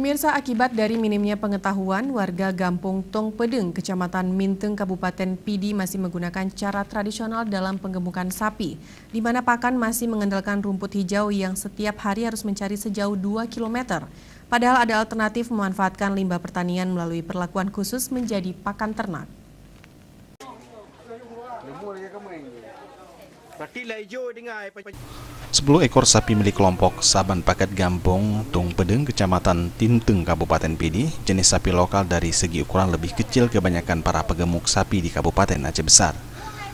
Pemirsa, akibat dari minimnya pengetahuan, warga Gampung Tong Pedeng, Kecamatan Minteng, Kabupaten Pidi masih menggunakan cara tradisional dalam penggemukan sapi, di mana pakan masih mengandalkan rumput hijau yang setiap hari harus mencari sejauh 2 km. Padahal ada alternatif memanfaatkan limbah pertanian melalui perlakuan khusus menjadi pakan ternak. 10 ekor sapi milik kelompok Saban Paket Gampung Tong Pedeng, Kecamatan Tinteng, Kabupaten Pidi, jenis sapi lokal dari segi ukuran lebih kecil kebanyakan para pegemuk sapi di Kabupaten Aceh Besar.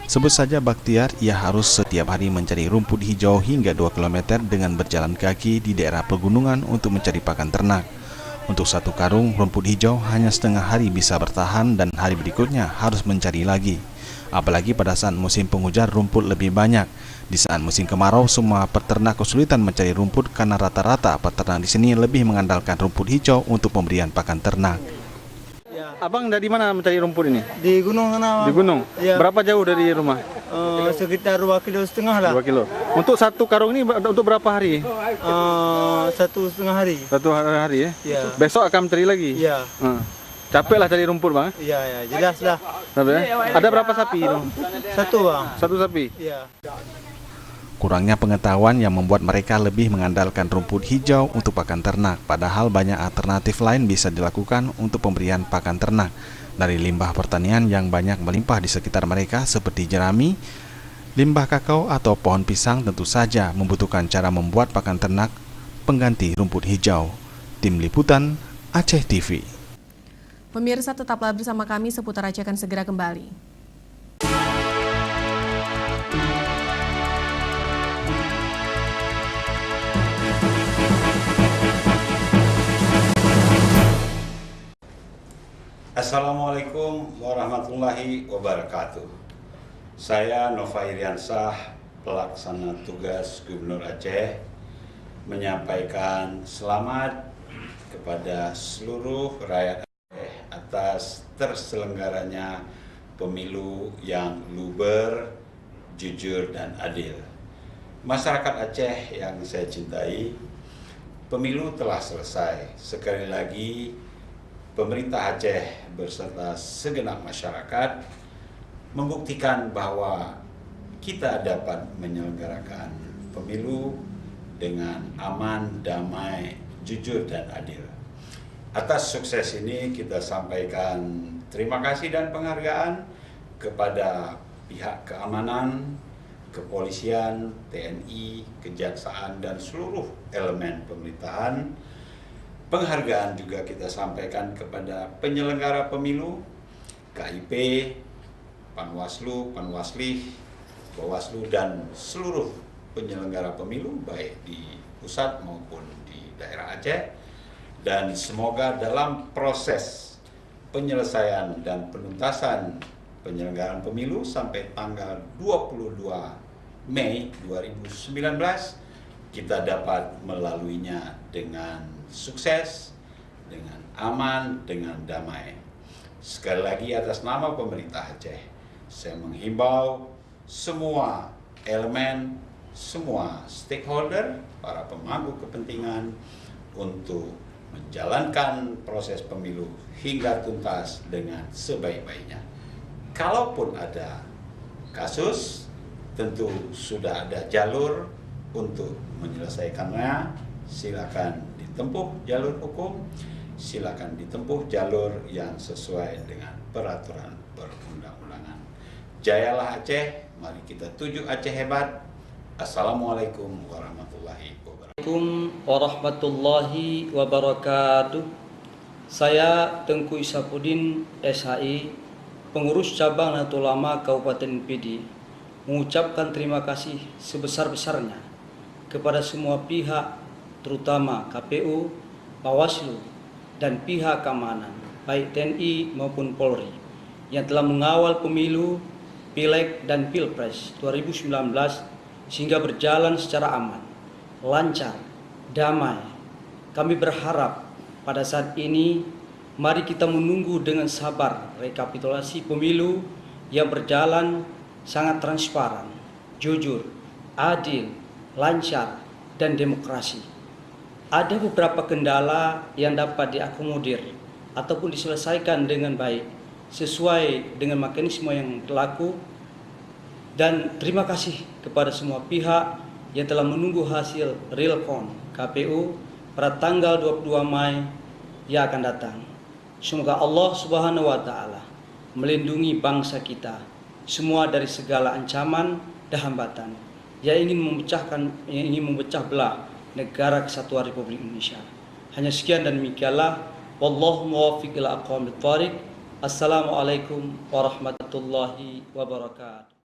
Sebut saja Baktiar, ia harus setiap hari mencari rumput hijau hingga 2 km dengan berjalan kaki di daerah pegunungan untuk mencari pakan ternak. Untuk satu karung rumput hijau hanya setengah hari bisa bertahan dan hari berikutnya harus mencari lagi. Apalagi pada saat musim penghujan rumput lebih banyak. Di saat musim kemarau semua peternak kesulitan mencari rumput karena rata-rata peternak di sini lebih mengandalkan rumput hijau untuk pemberian pakan ternak. Ya. Abang dari mana mencari rumput ini? Di gunung sana. Di gunung? Ya. Berapa jauh dari rumah? Sekitar 2,5 kilo lah. 2 kilo. Untuk satu karung ini untuk berapa hari? 1,5 hari. Satu hari ya? Ya. Besok akan mencari lagi? Ya. Capek lah cari rumput bang? Iya, jelas lah. Ada berapa sapi itu? Satu bang. Satu sapi? Iya. Kurangnya pengetahuan yang membuat mereka lebih mengandalkan rumput hijau untuk pakan ternak, padahal banyak alternatif lain bisa dilakukan untuk pemberian pakan ternak. Dari limbah pertanian yang banyak melimpah di sekitar mereka seperti jerami, limbah kakao atau pohon pisang tentu saja membutuhkan cara membuat pakan ternak pengganti rumput hijau. Tim Liputan Aceh TV. Pemirsa, tetaplah bersama kami, Seputar Aceh akan segera kembali. Assalamualaikum warahmatullahi wabarakatuh. Saya Nova Iriansah, pelaksana tugas Gubernur Aceh, menyampaikan selamat kepada seluruh rakyat Aceh atas terselenggaranya pemilu yang luber, jujur, dan adil. Masyarakat Aceh yang saya cintai, pemilu telah selesai. Sekali lagi, pemerintah Aceh beserta segenap masyarakat membuktikan bahwa kita dapat menyelenggarakan pemilu dengan aman, damai, jujur, dan adil. Atas sukses ini kita sampaikan terima kasih dan penghargaan kepada pihak keamanan, kepolisian, TNI, kejaksaan, dan seluruh elemen pemerintahan. Penghargaan juga kita sampaikan kepada penyelenggara pemilu, KIP, Panwaslu, Panwaslih, Bawaslu, dan seluruh penyelenggara pemilu baik di pusat maupun di daerah Aceh. Dan semoga dalam proses penyelesaian dan penuntasan penyelenggaraan pemilu sampai tanggal 22 Mei 2019, kita dapat melaluinya dengan sukses, dengan aman, dengan damai. Sekali lagi atas nama pemerintah Aceh, saya menghimbau semua elemen, semua stakeholder, para pemangku kepentingan untuk menjalankan proses pemilu hingga tuntas dengan sebaik-baiknya. Kalaupun ada kasus, tentu sudah ada jalur untuk menyelesaikannya. Silakan ditempuh jalur hukum, silakan ditempuh jalur yang sesuai dengan peraturan perundang-undangan. Jayalah Aceh, mari kita tuju Aceh hebat. Assalamualaikum warahmatullahi wabarakatuh. Assalamualaikum warahmatullahi wabarakatuh. Saya Tengku Isapuddin, SHI, pengurus cabang Nahdlatul Ulama Kabupaten Pidi, mengucapkan terima kasih sebesar-besarnya kepada semua pihak, terutama KPU, Bawaslu, dan pihak keamanan, baik TNI maupun Polri, yang telah mengawal pemilu, Pileg, dan Pilpres 2019 sehingga berjalan secara aman, lancar, damai. Kami berharap pada saat ini, mari kita menunggu dengan sabar rekapitulasi pemilu yang berjalan sangat transparan, jujur, adil, lancar, dan demokrasi. ada beberapa kendala yang dapat diakomodir ataupun diselesaikan dengan baik sesuai dengan mekanisme yang berlaku, dan terima kasih kepada semua pihak yang telah menunggu hasil realcon KPU pada tanggal 22 Mei yang akan datang. Semoga Allah Subhanahu wa taala melindungi bangsa kita semua dari segala ancaman dan hambatan yang ingin memecah belah negara kesatuan Republik Indonesia. Hanya sekian dan demikianlah. Wallahu muwaffiq ila aqwamit thoriq. Assalamualaikum warahmatullahi wabarakatuh.